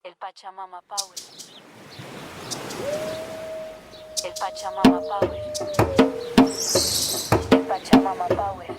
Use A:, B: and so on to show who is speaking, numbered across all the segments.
A: El Pachamama Power. El Pachamama Power. El Pachamama Power.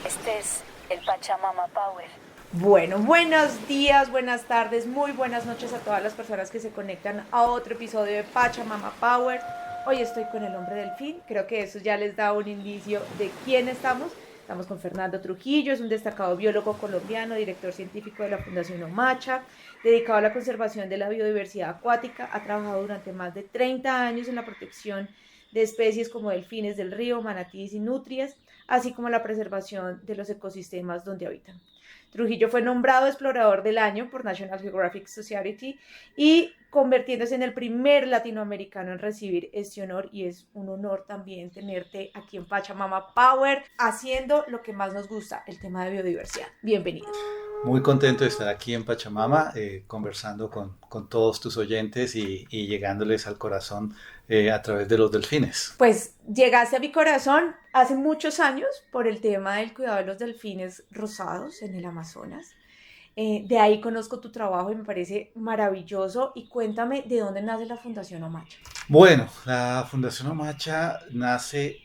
A: Este es el Pachamama Power.
B: Bueno, buenos días, buenas tardes, muy buenas noches a todas las personas que se conectan a otro episodio de Pachamama Power. Hoy estoy con el hombre delfín, creo que eso ya les da un indicio de quién estamos. Estamos con Fernando Trujillo, es un destacado biólogo colombiano, director científico de la Fundación Omacha, dedicado a la conservación de la biodiversidad acuática, ha trabajado durante más de 30 años en la protección de especies como delfines del río, manatíes y nutrias, así como la preservación de los ecosistemas donde habitan. Trujillo fue nombrado explorador del año por National Geographic Society y convirtiéndose en el primer latinoamericano en recibir este honor, y es un honor también tenerte aquí en Pachamama Power haciendo lo que más nos gusta, el tema de biodiversidad. Bienvenido.
C: Muy contento de estar aquí en Pachamama, conversando con todos tus oyentes y llegándoles al corazón a través de los delfines.
B: Pues llegaste a mi corazón hace muchos años por el tema del cuidado de los delfines rosados en el Amazonas. De ahí conozco tu trabajo y me parece maravilloso. Y cuéntame, ¿de dónde nace la Fundación Omacha?
C: Bueno, la Fundación Omacha nace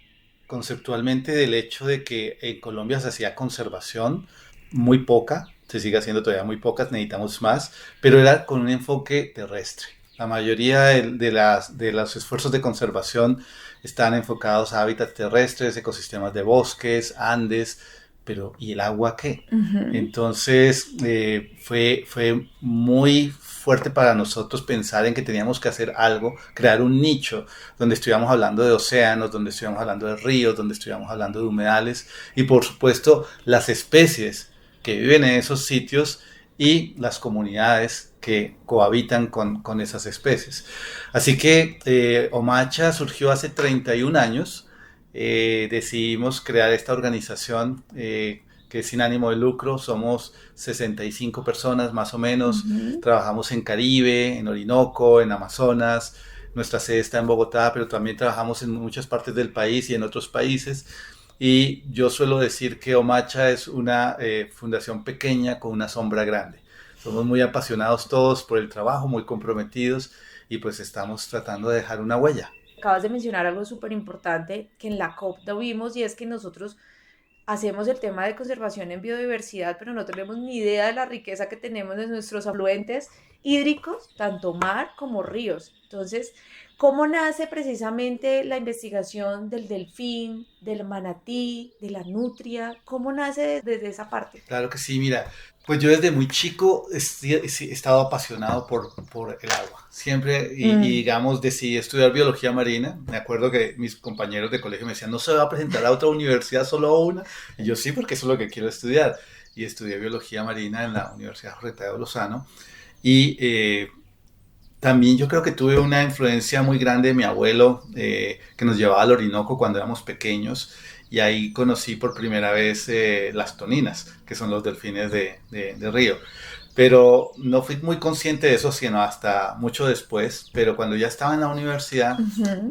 C: conceptualmente del hecho de que en Colombia se hacía conservación muy poca, se sigue haciendo todavía muy pocas, necesitamos más, pero era con un enfoque terrestre. La mayoría de los esfuerzos de conservación están enfocados a hábitats terrestres, ecosistemas de bosques, Andes, pero ¿y el agua qué? Entonces fue muy fuerte para nosotros pensar en que teníamos que hacer algo, crear un nicho donde estuviéramos hablando de océanos, donde estuviéramos hablando de ríos, donde estuviéramos hablando de humedales y por supuesto las especies que viven en esos sitios y las comunidades que cohabitan con esas especies. Así que Omacha surgió hace 31 años. Decidimos crear esta organización que es sin ánimo de lucro. Somos 65 personas más o menos. Trabajamos en Caribe, en Orinoco, en Amazonas. Nuestra sede está en Bogotá, pero también trabajamos en muchas partes del país y en otros países. Y yo suelo decir que Omacha es una fundación pequeña con una sombra grande. Somos muy apasionados todos por el trabajo, muy comprometidos y pues estamos tratando de dejar una huella.
B: Acabas de mencionar algo súper importante que en la COP no vimos, y es que nosotros hacemos el tema de conservación en biodiversidad, pero no tenemos ni idea de la riqueza que tenemos en nuestros afluentes hídricos, tanto mar como ríos. Entonces, ¿cómo nace precisamente la investigación del delfín, del manatí, de la nutria? ¿Cómo nace desde esa parte?
C: Claro que sí, mira, pues yo desde muy chico he estado apasionado por el agua, siempre, y digamos, decidí estudiar biología marina. Me acuerdo que mis compañeros de colegio me decían, ¿no se va a presentar a otra universidad, solo a una? Y yo sí, porque eso es lo que quiero estudiar. Y estudié biología marina en la Universidad Jorge Tadeo Lozano. Y también yo creo que tuve una influencia muy grande de mi abuelo, que nos llevaba al Orinoco cuando éramos pequeños. Y ahí conocí por primera vez las toninas, que son los delfines de río. Pero no fui muy consciente de eso, sino hasta mucho después. Pero cuando ya estaba en la universidad,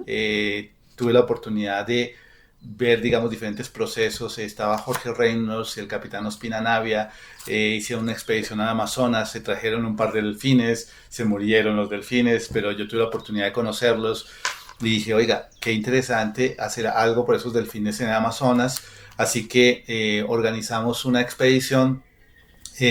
C: tuve la oportunidad de ver, digamos, diferentes procesos. Estaba Jorge Reynolds y el capitán Ospina Navia, hicieron una expedición a Amazonas, se trajeron un par de delfines, se murieron los delfines, pero yo tuve la oportunidad de conocerlos. Y dije, oiga, qué interesante hacer algo por esos delfines en el Amazonas. Así que organizamos una expedición.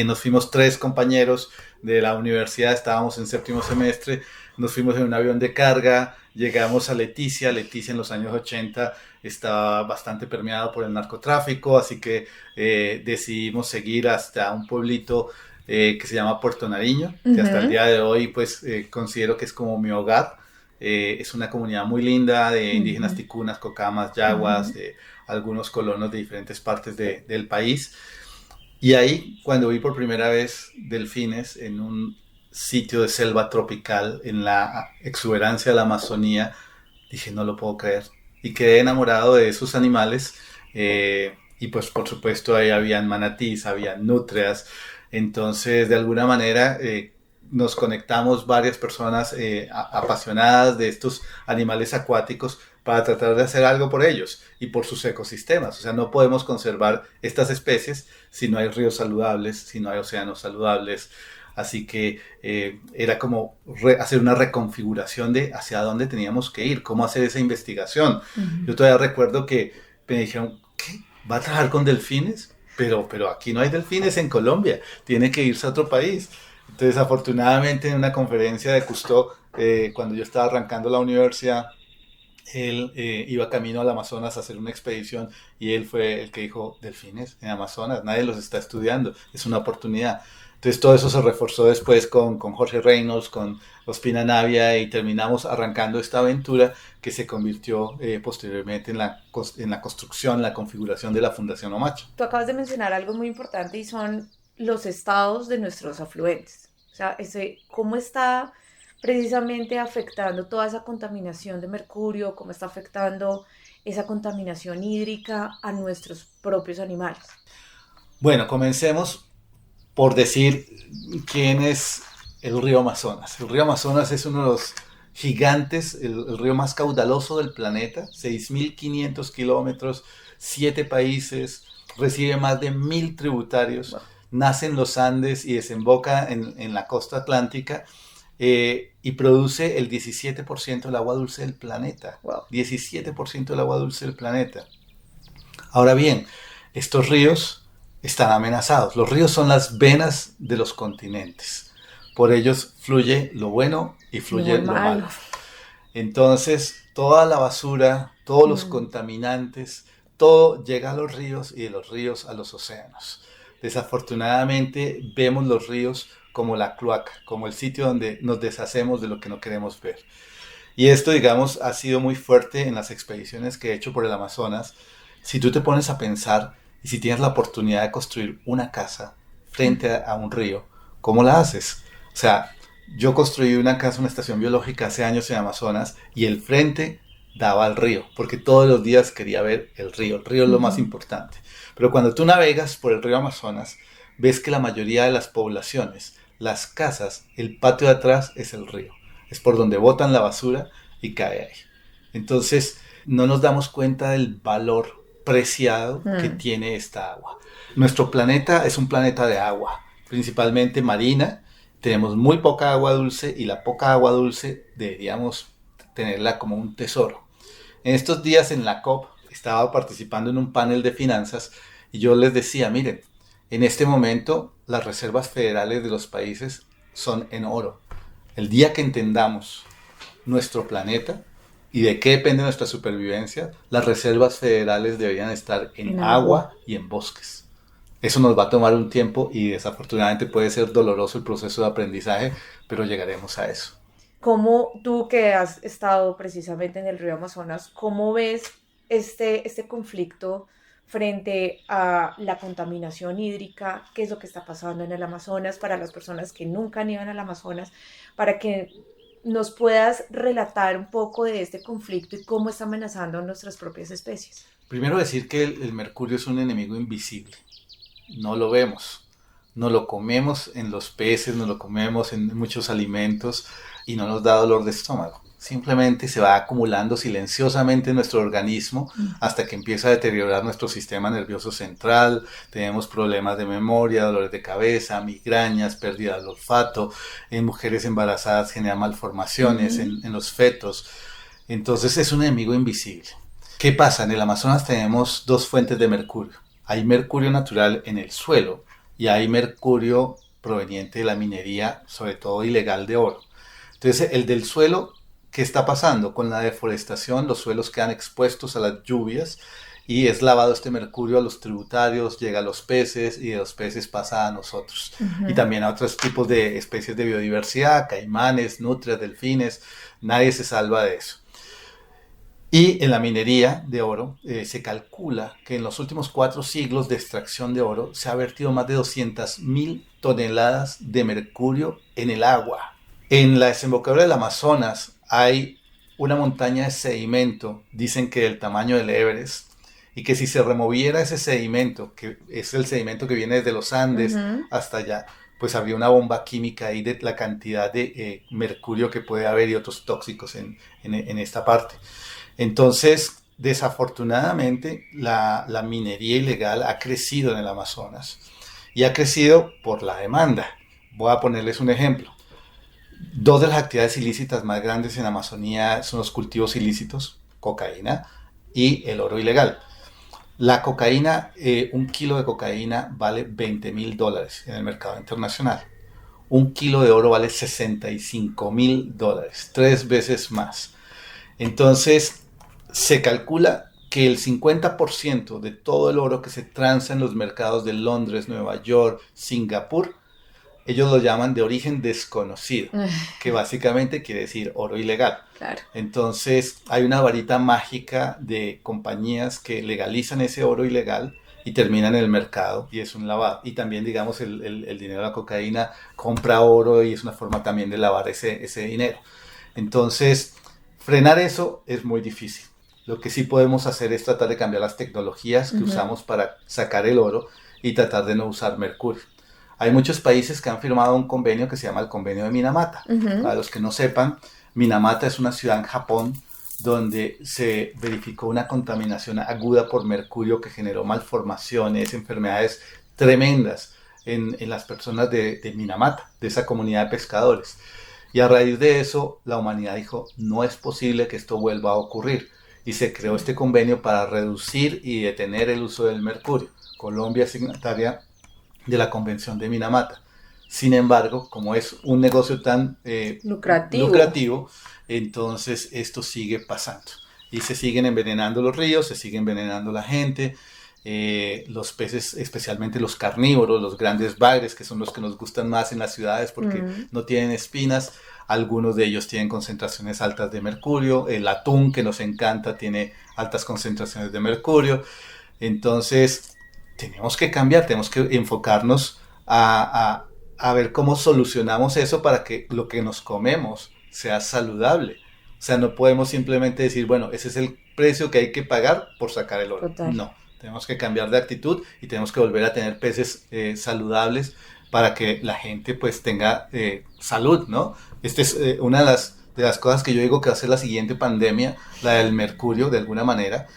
C: Nos fuimos 3 compañeros de la universidad, estábamos en 7º semestre. Nos fuimos en un avión de carga, llegamos a Leticia. Leticia en los años 80 estaba bastante permeado por el narcotráfico, así que decidimos seguir hasta un pueblito que se llama Puerto Nariño, que hasta el día de hoy pues considero que es como mi hogar. Es una comunidad muy linda de indígenas ticunas, cocamas, yaguas, de algunos colonos de diferentes partes del país. Y ahí, cuando vi por primera vez delfines en un sitio de selva tropical, en la exuberancia de la Amazonía, dije, no lo puedo creer. Y quedé enamorado de esos animales. Y pues, por supuesto, ahí habían manatís, habían nutrias. Entonces, de alguna manera, nos conectamos varias personas apasionadas de estos animales acuáticos para tratar de hacer algo por ellos y por sus ecosistemas. O sea, no podemos conservar estas especies si no hay ríos saludables, si no hay océanos saludables. Así que era como hacer una reconfiguración de hacia dónde teníamos que ir, cómo hacer esa investigación. Yo todavía recuerdo que me dijeron, ¿qué? ¿Va a trabajar con delfines? Pero aquí no hay delfines en Colombia, tiene que irse a otro país. Entonces, afortunadamente, en una conferencia de Cousteau, cuando yo estaba arrancando la universidad, él iba camino al Amazonas a hacer una expedición y él fue el que dijo, delfines en Amazonas, nadie los está estudiando, es una oportunidad. Entonces todo eso se reforzó después con Jorge Reynolds, con Ospina Navia y terminamos arrancando esta aventura que se convirtió posteriormente en la construcción, la configuración de la Fundación Omacho.
B: Tú acabas de mencionar algo muy importante y son los estados de nuestros afluentes. O sea, cómo está precisamente afectando toda esa contaminación de mercurio, cómo está afectando esa contaminación hídrica a nuestros propios animales.
C: Bueno, comencemos por decir quién es el río Amazonas. El río Amazonas es uno de los gigantes, el río más caudaloso del planeta, 6.500 kilómetros, 7 países, recibe más de 1.000 tributarios, nace en los Andes y desemboca en la costa atlántica y produce el 17% del agua dulce del planeta. 17% del agua dulce del planeta. Ahora bien, estos ríos están amenazados. Los ríos son las venas de los continentes. Por ellos fluye lo bueno y fluye lo malo. Entonces, toda la basura, todos los contaminantes, todo llega a los ríos y de los ríos a los océanos. Desafortunadamente, vemos los ríos como la cloaca, como el sitio donde nos deshacemos de lo que no queremos ver. Y esto, digamos, ha sido muy fuerte en las expediciones que he hecho por el Amazonas. Si tú te pones a pensar, y si tienes la oportunidad de construir una casa frente a un río, ¿cómo la haces? O sea, yo construí una casa, una estación biológica hace años en Amazonas y el frente daba al río, porque todos los días quería ver el río. El río es lo más importante. Pero cuando tú navegas por el río Amazonas, ves que la mayoría de las poblaciones, las casas, el patio de atrás es el río. Es por donde botan la basura y cae ahí. Entonces, no nos damos cuenta del valor preciado que tiene esta agua. Nuestro planeta es un planeta de agua, principalmente marina. Tenemos muy poca agua dulce y la poca agua dulce deberíamos tenerla como un tesoro. En estos días en la COP estaba participando en un panel de finanzas y yo les decía, miren, en este momento las reservas federales de los países son en oro. El día que entendamos nuestro planeta y de qué depende nuestra supervivencia, las reservas federales deberían estar en agua y en bosques. Eso nos va a tomar un tiempo y desafortunadamente puede ser doloroso el proceso de aprendizaje, pero llegaremos a eso.
B: ¿Cómo tú que has estado precisamente en el río Amazonas, cómo ves este conflicto frente a la contaminación hídrica? ¿Qué es lo que está pasando en el Amazonas para las personas que nunca han ido al Amazonas? Para que nos puedas relatar un poco de este conflicto y cómo está amenazando a nuestras propias especies.
C: Primero decir que el mercurio es un enemigo invisible. No lo vemos. No lo comemos en los peces, no lo comemos en muchos alimentos y no nos da dolor de estómago. Simplemente se va acumulando silenciosamente en nuestro organismo hasta que empieza a deteriorar nuestro sistema nervioso central. Tenemos problemas de memoria, dolores de cabeza, migrañas, pérdida del olfato. En mujeres embarazadas genera malformaciones, en los fetos. Entonces es un enemigo invisible. ¿Qué pasa? En el Amazonas tenemos dos fuentes de mercurio. Hay mercurio natural en el suelo y hay mercurio proveniente de la minería, sobre todo ilegal de oro. Entonces el del suelo, ¿qué está pasando? Con la deforestación, los suelos quedan expuestos a las lluvias y es lavado este mercurio a los tributarios, llega a los peces y de los peces pasa a nosotros. Y también a otros tipos de especies de biodiversidad, caimanes, nutrias, delfines, nadie se salva de eso. Y en la minería de oro se calcula que en los últimos 4 siglos de extracción de oro se ha vertido más de 200.000 toneladas de mercurio en el agua. En la desembocadura del Amazonas hay una montaña de sedimento, dicen que del tamaño del Everest, y que si se removiera ese sedimento, que es el sedimento que viene desde los Andes hasta allá, pues habría una bomba química ahí de la cantidad de mercurio que puede haber y otros tóxicos en esta parte. Entonces, desafortunadamente, la minería ilegal ha crecido en el Amazonas y ha crecido por la demanda. Voy a ponerles un ejemplo. Dos de las actividades ilícitas más grandes en Amazonía son los cultivos ilícitos, cocaína y el oro ilegal. La cocaína, un kilo de cocaína vale $20,000 en el mercado internacional. Un kilo de oro vale $65,000, 3 veces más. Entonces, se calcula que el 50% de todo el oro que se transa en los mercados de Londres, Nueva York, Singapur, ellos lo llaman de origen desconocido, que básicamente quiere decir oro ilegal.
B: Claro.
C: Entonces hay una varita mágica de compañías que legalizan ese oro ilegal y terminan en el mercado y es un lavado. Y también, digamos, el dinero de la cocaína compra oro y es una forma también de lavar ese dinero. Entonces, frenar eso es muy difícil. Lo que sí podemos hacer es tratar de cambiar las tecnologías que usamos para sacar el oro y tratar de no usar mercurio. Hay muchos países que han firmado un convenio que se llama el Convenio de Minamata. Para los que no sepan, Minamata es una ciudad en Japón donde se verificó una contaminación aguda por mercurio que generó malformaciones, enfermedades tremendas en las personas de Minamata, de esa comunidad de pescadores. Y a raíz de eso, la humanidad dijo, no es posible que esto vuelva a ocurrir. Y se creó este convenio para reducir y detener el uso del mercurio. Colombia es signataria de la Convención de Minamata. Sin embargo, como es un negocio tan lucrativo, entonces esto sigue pasando. Y se siguen envenenando los ríos, se sigue envenenando la gente, los peces, especialmente los carnívoros, los grandes bagres, que son los que nos gustan más en las ciudades porque no tienen espinas. Algunos de ellos tienen concentraciones altas de mercurio. El atún, que nos encanta, tiene altas concentraciones de mercurio. Entonces, tenemos que cambiar, tenemos que enfocarnos a ver cómo solucionamos eso para que lo que nos comemos sea saludable. O sea, no podemos simplemente decir, bueno, ese es el precio que hay que pagar por sacar el oro.
B: Total.
C: No, tenemos que cambiar de actitud y tenemos que volver a tener peces saludables para que la gente pues tenga salud, ¿no? Esta es una de las cosas que yo digo que va a ser la siguiente pandemia, la del mercurio, de alguna manera.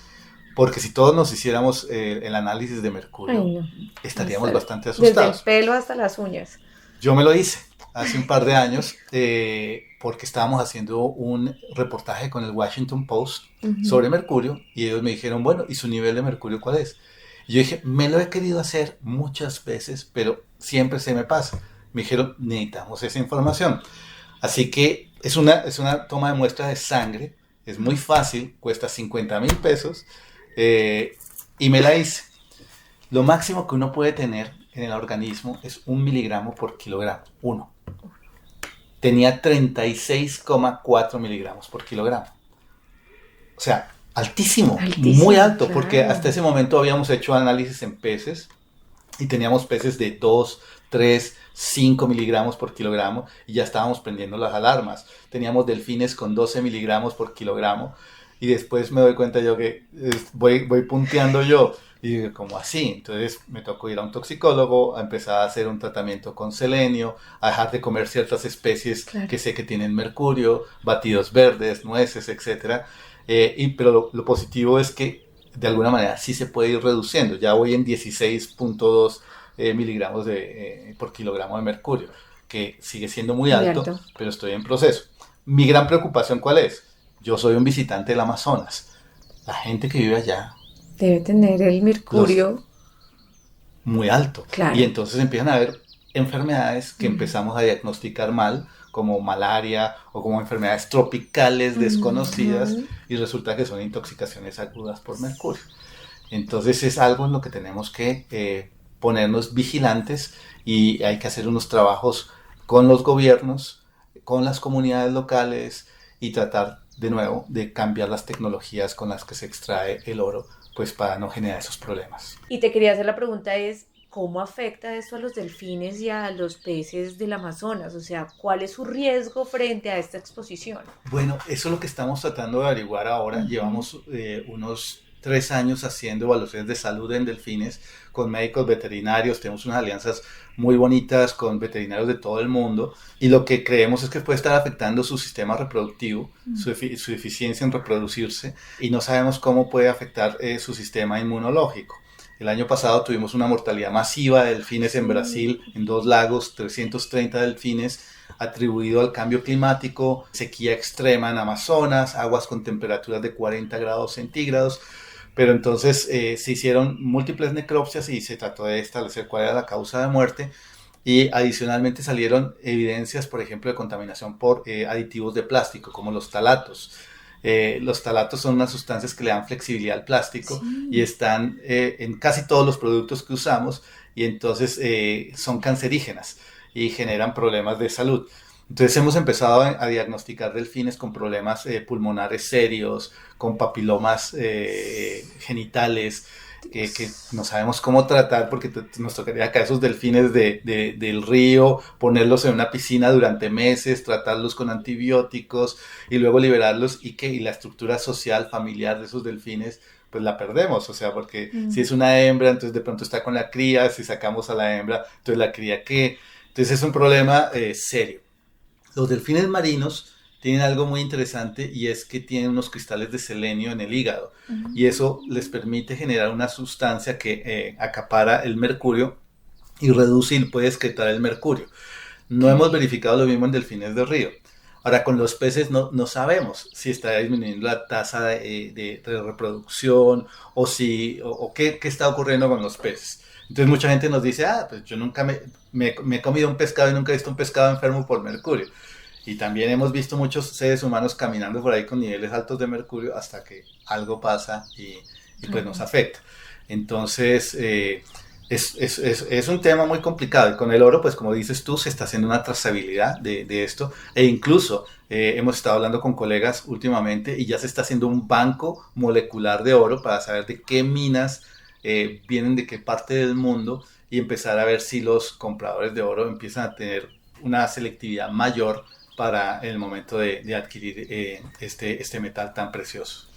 C: Porque si todos nos hiciéramos el análisis de mercurio, estaríamos bastante asustados.
B: Desde el pelo hasta las uñas.
C: Yo me lo hice hace un par de años porque estábamos haciendo un reportaje con el Washington Post sobre mercurio y ellos me dijeron, bueno, ¿y su nivel de mercurio cuál es? Y yo dije, me lo he querido hacer muchas veces, pero siempre se me pasa. Me dijeron, necesitamos esa información. Así que es una toma de muestra de sangre, es muy fácil, cuesta $50,000. Y me la hice. Lo máximo que uno puede tener en el organismo es 1 miligramo por kilogramo. 1. Tenía 36,4 miligramos por kilogramo. O sea, altísimo, muy alto, claro. Porque hasta ese momento habíamos hecho análisis en peces y teníamos peces de 2, 3, 5 miligramos por kilogramo y ya estábamos prendiendo las alarmas. Teníamos delfines con 12 miligramos por kilogramo. Y después me doy cuenta yo que voy punteando yo. Y digo, ¿cómo así? Entonces me tocó ir a un toxicólogo, a empezar a hacer un tratamiento con selenio, a dejar de comer ciertas especies que sé que tienen mercurio, batidos verdes, nueces, etc. Pero lo positivo es que de alguna manera sí se puede ir reduciendo. Ya voy en 16,2 miligramos por kilogramo de mercurio, que sigue siendo muy alto, pero estoy en proceso. Mi gran preocupación, ¿cuál es? Yo soy un visitante del Amazonas. La gente que vive allá
B: debe tener el mercurio
C: muy alto.
B: Claro.
C: Y entonces empiezan a haber enfermedades que empezamos a diagnosticar mal, como malaria o como enfermedades tropicales desconocidas, y resulta que son intoxicaciones agudas por mercurio. Entonces es algo en lo que tenemos que ponernos vigilantes y hay que hacer unos trabajos con los gobiernos, con las comunidades locales y tratar de nuevo de cambiar las tecnologías con las que se extrae el oro, pues para no generar esos problemas.
B: Y te quería hacer la pregunta es, ¿cómo afecta esto a los delfines y a los peces del Amazonas? O sea, ¿cuál es su riesgo frente a esta exposición?
C: Bueno, eso es lo que estamos tratando de averiguar ahora. Llevamos unos 3 años haciendo evaluaciones de salud en delfines con médicos veterinarios. Tenemos unas alianzas muy bonitas con veterinarios de todo el mundo y lo que creemos es que puede estar afectando su sistema reproductivo, su eficiencia en reproducirse, y no sabemos cómo puede afectar su sistema inmunológico. El año pasado tuvimos una mortalidad masiva de delfines en Brasil, en 2 lagos, 330 delfines, atribuido al cambio climático, sequía extrema en Amazonas, aguas con temperaturas de 40 grados centígrados. Pero entonces se hicieron múltiples necropsias y se trató de establecer cuál era la causa de muerte, y adicionalmente salieron evidencias, por ejemplo, de contaminación por aditivos de plástico, como los talatos. Los talatos son unas sustancias que le dan flexibilidad al plástico, sí, y están en casi todos los productos que usamos, y entonces son cancerígenas y generan problemas de salud. Entonces hemos empezado a diagnosticar delfines con problemas pulmonares serios, con papilomas genitales, que no sabemos cómo tratar, porque nos tocaría acá esos delfines del río, ponerlos en una piscina durante meses, tratarlos con antibióticos y luego liberarlos, y la estructura social, familiar de esos delfines, pues la perdemos, o sea, porque si es una hembra, entonces de pronto está con la cría, si sacamos a la hembra, entonces la cría ¿qué? Entonces es un problema serio. Los delfines marinos tienen algo muy interesante, y es que tienen unos cristales de selenio en el hígado, y eso les permite generar una sustancia que acapara el mercurio y reduce y puede excretar el mercurio. No hemos verificado lo mismo en delfines de río. Ahora, con los peces no sabemos si está disminuyendo la tasa de reproducción o qué está ocurriendo con los peces. Entonces mucha gente nos dice, pues yo nunca me he comido un pescado y nunca he visto un pescado enfermo por mercurio. Y también hemos visto muchos seres humanos caminando por ahí con niveles altos de mercurio hasta que algo pasa y pues nos afecta. Entonces es un tema muy complicado, y con el oro, pues como dices tú, se está haciendo una trazabilidad de esto, e incluso hemos estado hablando con colegas últimamente y ya se está haciendo un banco molecular de oro para saber de qué minas vienen de qué parte del mundo, y empezar a ver si los compradores de oro empiezan a tener una selectividad mayor para el momento de adquirir este metal tan precioso.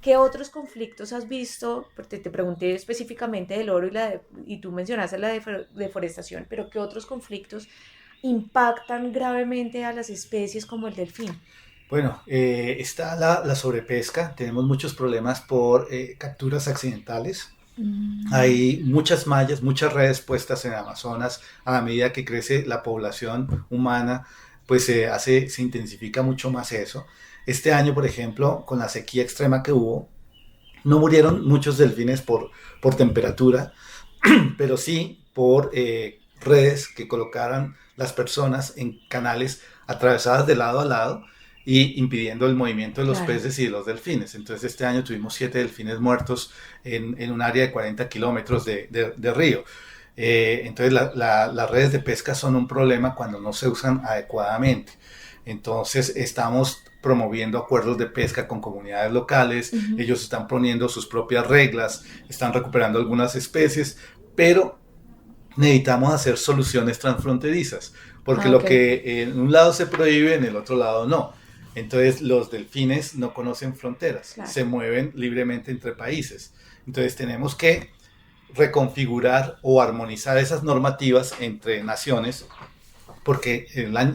B: ¿Qué otros conflictos has visto? Porque te pregunté específicamente del oro y tú mencionaste la deforestación, pero ¿qué otros conflictos impactan gravemente a las especies como el delfín?
C: Bueno, está la sobrepesca. Tenemos muchos problemas por capturas accidentales. Hay muchas mallas, muchas redes puestas en Amazonas. A la medida que crece la población humana, pues se intensifica mucho más eso. Este año, por ejemplo, con la sequía extrema que hubo, no murieron muchos delfines por temperatura, pero sí por redes que colocaran las personas en canales atravesadas de lado a lado y impidiendo el movimiento de los peces y de los delfines. Entonces este año tuvimos 7 delfines muertos en un área de 40 kilómetros de río. Entonces las redes de pesca son un problema cuando no se usan adecuadamente. Entonces estamos promoviendo acuerdos de pesca con comunidades locales. Ellos están poniendo sus propias reglas, están recuperando algunas especies, pero necesitamos hacer soluciones transfronterizas, porque lo que en un lado se prohíbe, en el otro lado no. Entonces los delfines no conocen fronteras, se mueven libremente entre países. Entonces tenemos que reconfigurar o armonizar esas normativas entre naciones, porque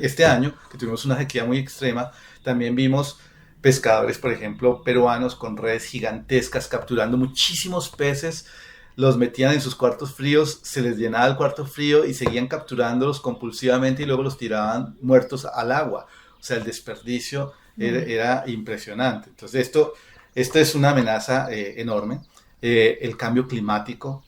C: este año, que tuvimos una sequía muy extrema, también vimos pescadores, por ejemplo, peruanos con redes gigantescas capturando muchísimos peces, los metían en sus cuartos fríos, se les llenaba el cuarto frío y seguían capturándolos compulsivamente y luego los tiraban muertos al agua. O sea, el desperdicio era impresionante. Entonces esto es una amenaza enorme. El cambio climático,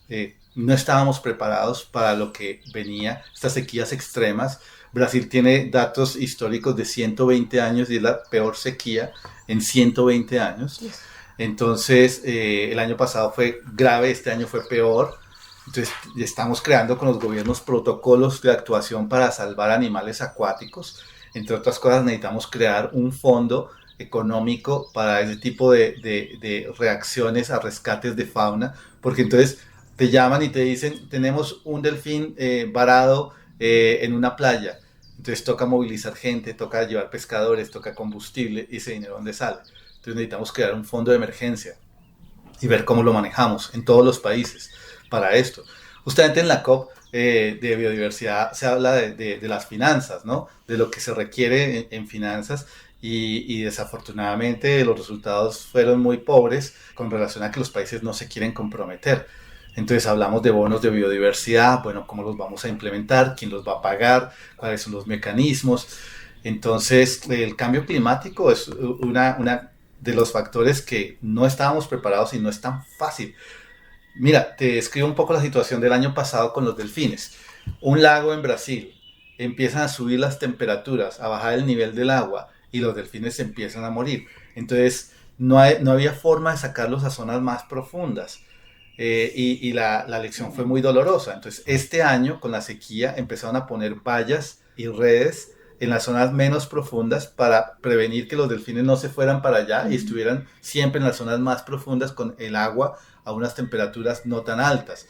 C: no estábamos preparados para lo que venía, estas sequías extremas. Brasil tiene datos históricos de 120 años y es la peor sequía en 120 años. Entonces el año pasado fue grave, este año fue peor. Entonces estamos creando con los gobiernos protocolos de actuación para salvar animales acuáticos. Entre otras cosas, necesitamos crear un fondo económico para ese tipo de reacciones a rescates de fauna, porque entonces te llaman y te dicen, tenemos un delfín varado en una playa. Entonces toca movilizar gente, toca llevar pescadores, toca combustible, y ese dinero ¿dónde sale? Entonces necesitamos crear un fondo de emergencia. y ver cómo lo manejamos en todos los países para esto. Justamente en la COP de biodiversidad se habla de las finanzas, ¿no? De lo que se requiere en finanzas y desafortunadamente los resultados fueron muy pobres con relación a que los países no se quieren comprometer. Entonces hablamos de bonos de biodiversidad, bueno, cómo los vamos a implementar, quién los va a pagar, cuáles son los mecanismos. Entonces el cambio climático es una de los factores que no estábamos preparados y no es tan fácil. Mira, te describo un poco la situación del año pasado con los delfines. Un lago en Brasil, empiezan a subir las temperaturas, a bajar el nivel del agua y los delfines se empiezan a morir. Entonces no había forma de sacarlos a zonas más profundas. Y la lección fue muy dolorosa. Entonces este año con la sequía empezaron a poner vallas y redes en las zonas menos profundas para prevenir que los delfines no se fueran para allá y estuvieran siempre en las zonas más profundas con el agua a unas temperaturas no tan altas.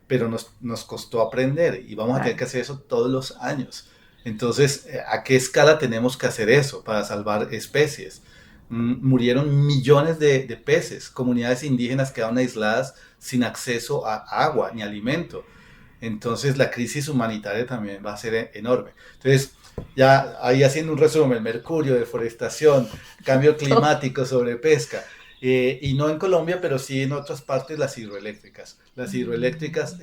C: Pero nos costó aprender y vamos a tener que hacer eso todos los años. Entonces, ¿a qué escala tenemos que hacer eso para salvar especies? Murieron millones de peces, comunidades indígenas quedaron aisladas sin acceso a agua ni alimento. Entonces la crisis humanitaria también va a ser enorme. Entonces, ya ahí haciendo un resumen, mercurio, deforestación, cambio climático, sobrepesca, y no en Colombia, pero sí en otras partes las hidroeléctricas. Las hidroeléctricas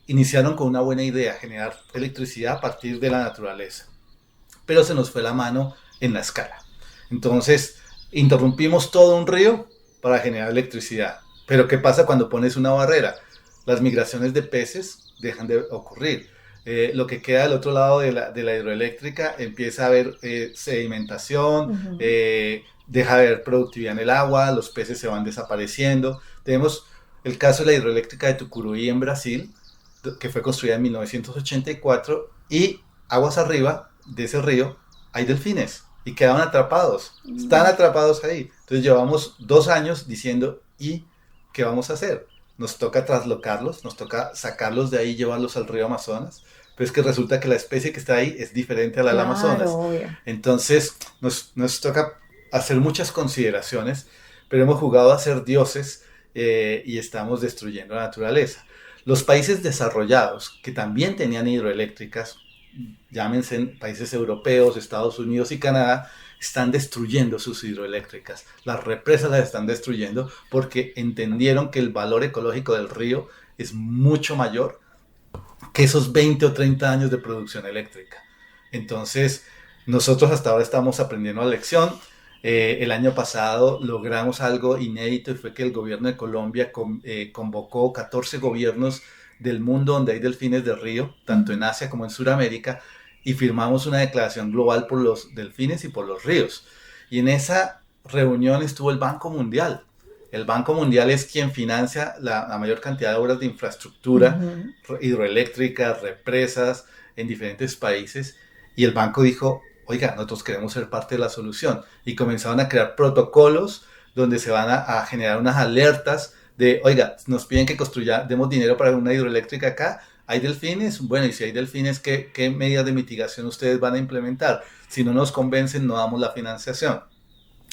C: iniciaron con una buena idea, generar electricidad a partir de la naturaleza, pero se nos fue la mano en la escala. Entonces, interrumpimos todo un río para generar electricidad. Pero ¿qué pasa cuando pones una barrera? Las migraciones de peces dejan de ocurrir. Lo que queda del otro lado de la hidroeléctrica empieza a haber sedimentación, deja de haber productividad en el agua, los peces se van desapareciendo. Tenemos el caso de la hidroeléctrica de Tucuruí en Brasil, que fue construida en 1984, y aguas arriba de ese río hay delfines y quedaron atrapados, están atrapados ahí. Entonces llevamos 2 años diciendo, ¿y qué vamos a hacer? Nos toca traslocarlos, nos toca sacarlos de ahí y llevarlos al río Amazonas, pero es que resulta que la especie que está ahí es diferente a la del Amazonas. Obvio. Entonces nos toca hacer muchas consideraciones, pero hemos jugado a ser dioses y estamos destruyendo la naturaleza. Los países desarrollados, que también tenían hidroeléctricas, llámense países europeos, Estados Unidos y Canadá, están destruyendo sus hidroeléctricas. Las represas las están destruyendo porque entendieron que el valor ecológico del río es mucho mayor que esos 20 o 30 años de producción eléctrica. Entonces, nosotros hasta ahora estamos aprendiendo la lección. El año pasado logramos algo inédito y fue que el gobierno de Colombia convocó 14 gobiernos del mundo donde hay delfines de río, tanto en Asia como en Sudamérica, y firmamos una declaración global por los delfines y por los ríos. Y en esa reunión estuvo el Banco Mundial. El Banco Mundial es quien financia la mayor cantidad de obras de infraestructura, hidroeléctricas, represas en diferentes países. Y el banco dijo, oiga, nosotros queremos ser parte de la solución. Y comenzaron a crear protocolos donde se van a generar unas alertas de, oiga, nos piden que demos dinero para una hidroeléctrica acá, ¿hay delfines? Bueno, y si hay delfines, ¿qué medidas de mitigación ustedes van a implementar? Si no nos convencen, no damos la financiación.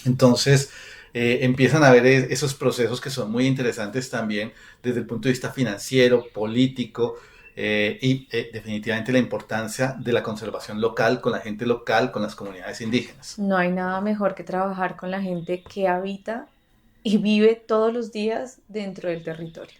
C: Entonces, empiezan a ver esos procesos que son muy interesantes también desde el punto de vista financiero, político, y definitivamente la importancia de la conservación local, con la gente local, con las comunidades indígenas.
B: No hay nada mejor que trabajar con la gente que habita y vive todos los días dentro del territorio.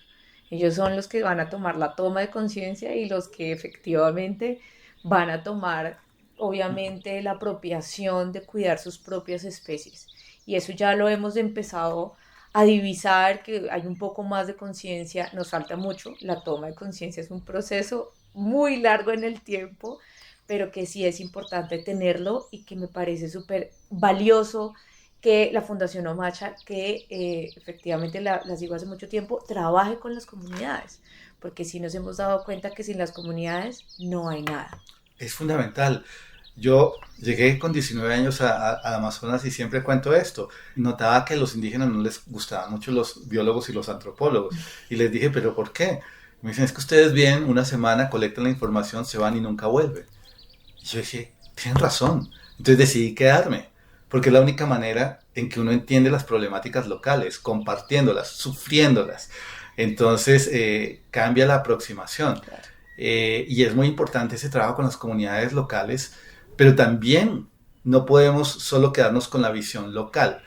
B: Ellos son los que van a tomar la toma de conciencia y los que efectivamente van a tomar, obviamente, la apropiación de cuidar sus propias especies. Y eso ya lo hemos empezado a divisar, que hay un poco más de conciencia, nos falta mucho. La toma de conciencia es un proceso muy largo en el tiempo, pero que sí es importante tenerlo y que me parece súper valioso que la Fundación Omacha, que efectivamente la sigo hace mucho tiempo, trabaje con las comunidades, porque sí nos hemos dado cuenta que sin las comunidades no hay nada.
C: Es fundamental. Yo llegué con 19 años a Amazonas y siempre cuento esto. Notaba que a los indígenas no les gustaban mucho los biólogos y los antropólogos. Y les dije, ¿pero por qué? Me dicen, es que ustedes vienen una semana, colectan la información, se van y nunca vuelven. Y yo dije, tienen razón. Entonces decidí quedarme. porque es la única manera en que uno entiende las problemáticas locales, compartiéndolas, sufriéndolas. Entonces cambia la aproximación. Y es muy importante ese trabajo con las comunidades locales, pero también no podemos solo quedarnos con la visión local.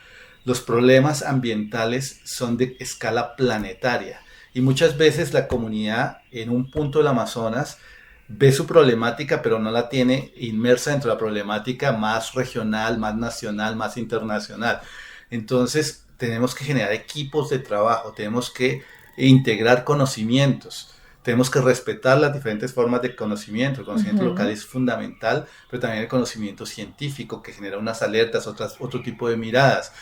C: Los problemas ambientales son de escala planetaria y muchas veces la comunidad en un punto del Amazonas ve su problemática, pero no la tiene inmersa dentro de la problemática más regional, más nacional, más internacional. Entonces tenemos que generar equipos de trabajo, tenemos que integrar conocimientos. Tenemos que respetar las diferentes formas de conocimiento. El conocimiento local es fundamental, pero también el conocimiento científico que genera unas alertas, otro tipo de miradas.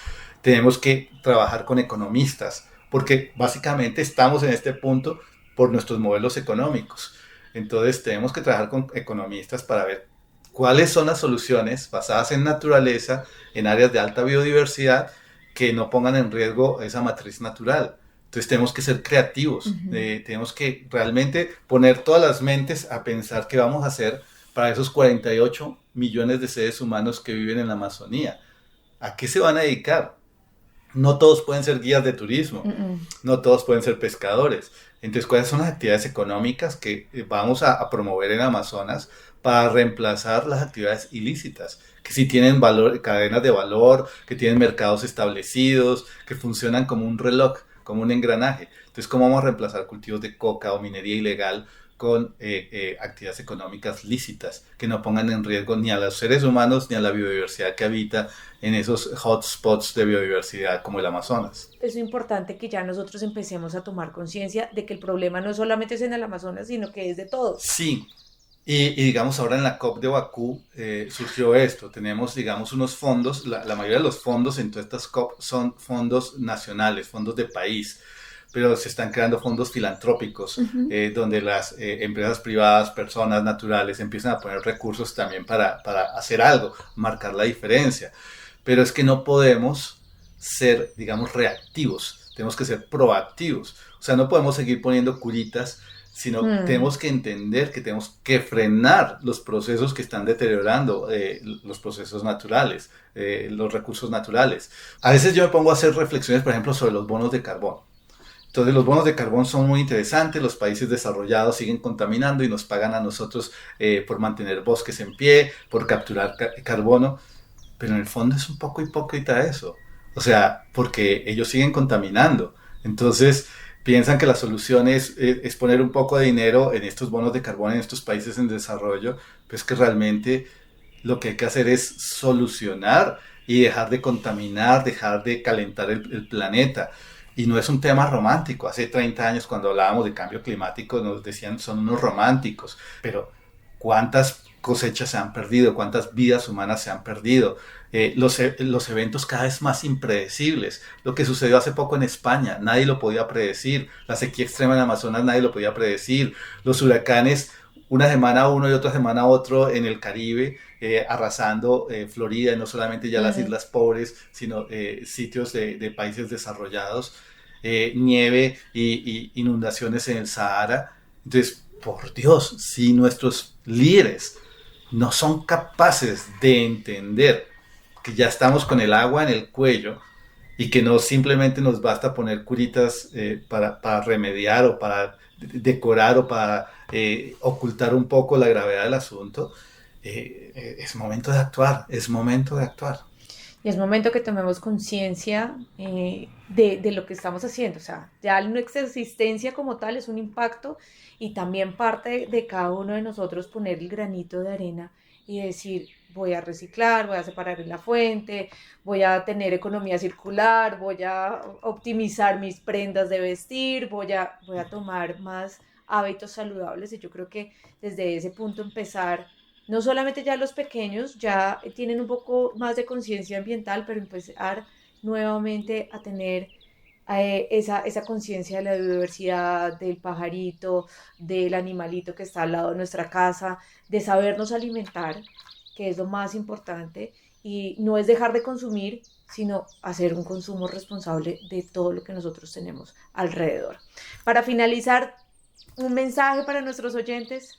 C: Tenemos que trabajar con economistas, porque básicamente estamos en este punto por nuestros modelos económicos. Entonces tenemos que trabajar con economistas para ver cuáles son las soluciones basadas en naturaleza, en áreas de alta biodiversidad, que no pongan en riesgo esa matriz natural. Entonces tenemos que ser creativos, tenemos que realmente poner todas las mentes a pensar qué vamos a hacer para esos 48 millones de seres humanos que viven en la Amazonía. ¿A qué se van a dedicar? No todos pueden ser guías de turismo, no todos pueden ser pescadores. Entonces, ¿cuáles son las actividades económicas que vamos a promover en Amazonas para reemplazar las actividades ilícitas? Que sí tienen valor, cadenas de valor, que tienen mercados establecidos, que funcionan como un reloj, como un engranaje. Entonces, ¿cómo vamos a reemplazar cultivos de coca o minería ilegal con actividades económicas lícitas que no pongan en riesgo ni a los seres humanos ni a la biodiversidad que habita en esos hotspots de biodiversidad como el Amazonas?
B: Es importante que ya nosotros empecemos a tomar conciencia de que el problema no solamente es en el Amazonas, sino que es de todos.
C: Sí, y digamos ahora en la COP de Bakú surgió esto, tenemos digamos unos fondos, la mayoría de los fondos en todas estas COP son fondos nacionales, fondos de país, pero se están creando fondos filantrópicos donde las empresas privadas, personas naturales empiezan a poner recursos también para hacer algo, marcar la diferencia, pero es que no podemos ser digamos reactivos, tenemos que ser proactivos, o sea no podemos seguir poniendo curitas, sino tenemos que entender que tenemos que frenar los procesos que están deteriorando los procesos naturales, los recursos naturales. A veces yo me pongo a hacer reflexiones, por ejemplo, sobre los bonos de carbón. Entonces los bonos de carbón son muy interesantes, los países desarrollados siguen contaminando y nos pagan a nosotros por mantener bosques en pie, por capturar carbono, pero en el fondo es un poco hipócrita eso, o sea, porque ellos siguen contaminando. Entonces piensan que la solución es poner un poco de dinero en estos bonos de carbón en estos países en desarrollo, pero es que realmente lo que hay que hacer es solucionar y dejar de contaminar, dejar de calentar el planeta. Y no es un tema romántico. Hace 30 años cuando hablábamos de cambio climático nos decían son unos románticos, pero ¿cuántas cosechas se han perdido? ¿Cuántas vidas humanas se han perdido? Los eventos cada vez más impredecibles. Lo que sucedió hace poco en España, nadie lo podía predecir. La sequía extrema en Amazonas, nadie lo podía predecir. Los huracanes, una semana uno y otra semana otro en el Caribe, arrasando Florida, y no solamente ya las islas pobres, sino sitios de países desarrollados, nieve y inundaciones en el Sahara. Entonces, por Dios, si nuestros líderes no son capaces de entender que ya estamos con el agua en el cuello y que no simplemente nos basta poner curitas para remediar o para decorar o para ocultar un poco la gravedad del asunto, es momento de actuar, es momento de actuar.
B: Y es momento que tomemos conciencia de lo que estamos haciendo. O sea, ya nuestra existencia como tal es un impacto y también parte de cada uno de nosotros poner el granito de arena y decir, voy a reciclar, voy a separar en la fuente, voy a tener economía circular, voy a optimizar mis prendas de vestir, voy a tomar más hábitos saludables. Y yo creo que desde ese punto empezar, no solamente ya los pequeños ya tienen un poco más de conciencia ambiental, pero empezar nuevamente a tener esa conciencia de la biodiversidad, del pajarito, del animalito que está al lado de nuestra casa, de sabernos alimentar, que es lo más importante, y no es dejar de consumir, sino hacer un consumo responsable de todo lo que nosotros tenemos alrededor. Para finalizar, un mensaje para nuestros oyentes.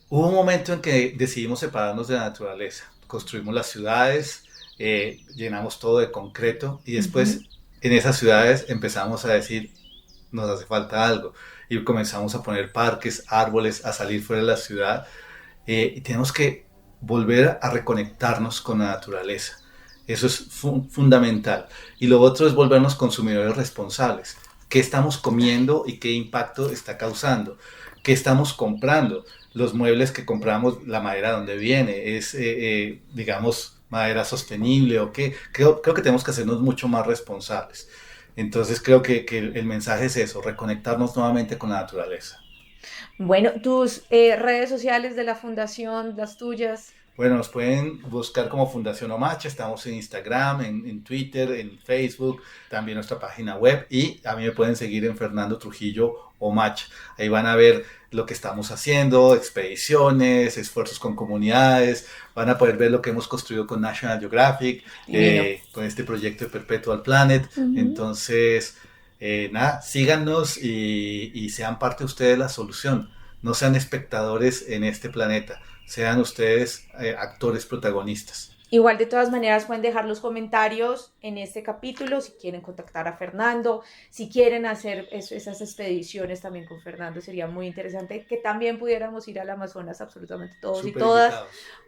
C: Hubo un momento en que decidimos separarnos de la naturaleza. Construimos las ciudades, llenamos todo de concreto y después en esas ciudades empezamos a decir, nos hace falta algo y comenzamos a poner parques, árboles, a salir fuera de la ciudad y tenemos que volver a reconectarnos con la naturaleza. Eso es fundamental. Y lo otro es volvernos consumidores responsables. ¿Qué estamos comiendo y qué impacto está causando? ¿Qué estamos comprando? Los muebles que compramos, la madera de dónde viene, es, digamos, madera sostenible o qué. Creo que tenemos que hacernos mucho más responsables. Entonces creo que el mensaje es eso, reconectarnos nuevamente con la naturaleza.
B: Bueno, tus redes sociales de la fundación, las tuyas.
C: Bueno, nos pueden buscar como Fundación Omacha, estamos en Instagram, en Twitter, en Facebook, también nuestra página web y a mí me pueden seguir en Fernando Trujillo Omacha. Ahí van a ver lo que estamos haciendo, expediciones, esfuerzos con comunidades, van a poder ver lo que hemos construido con National Geographic, con este proyecto de Perpetual Planet. Entonces, nada, síganos y sean parte ustedes de la solución. No sean espectadores en este planeta. Sean ustedes actores protagonistas.
B: Igual de todas maneras pueden dejar los comentarios en este capítulo si quieren contactar a Fernando, si quieren hacer esas expediciones también con Fernando, sería muy interesante que también pudiéramos ir al Amazonas absolutamente todos y todas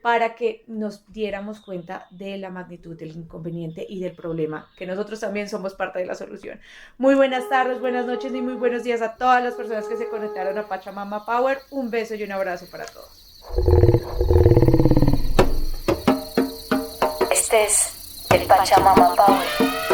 B: para que nos diéramos cuenta de la magnitud del inconveniente y del problema, que nosotros también somos parte de la solución. Muy buenas tardes, buenas noches y muy buenos días a todas las personas que se conectaron a Pachamama Power. Un beso y un abrazo para todos.
A: Este es el Pachamama Power.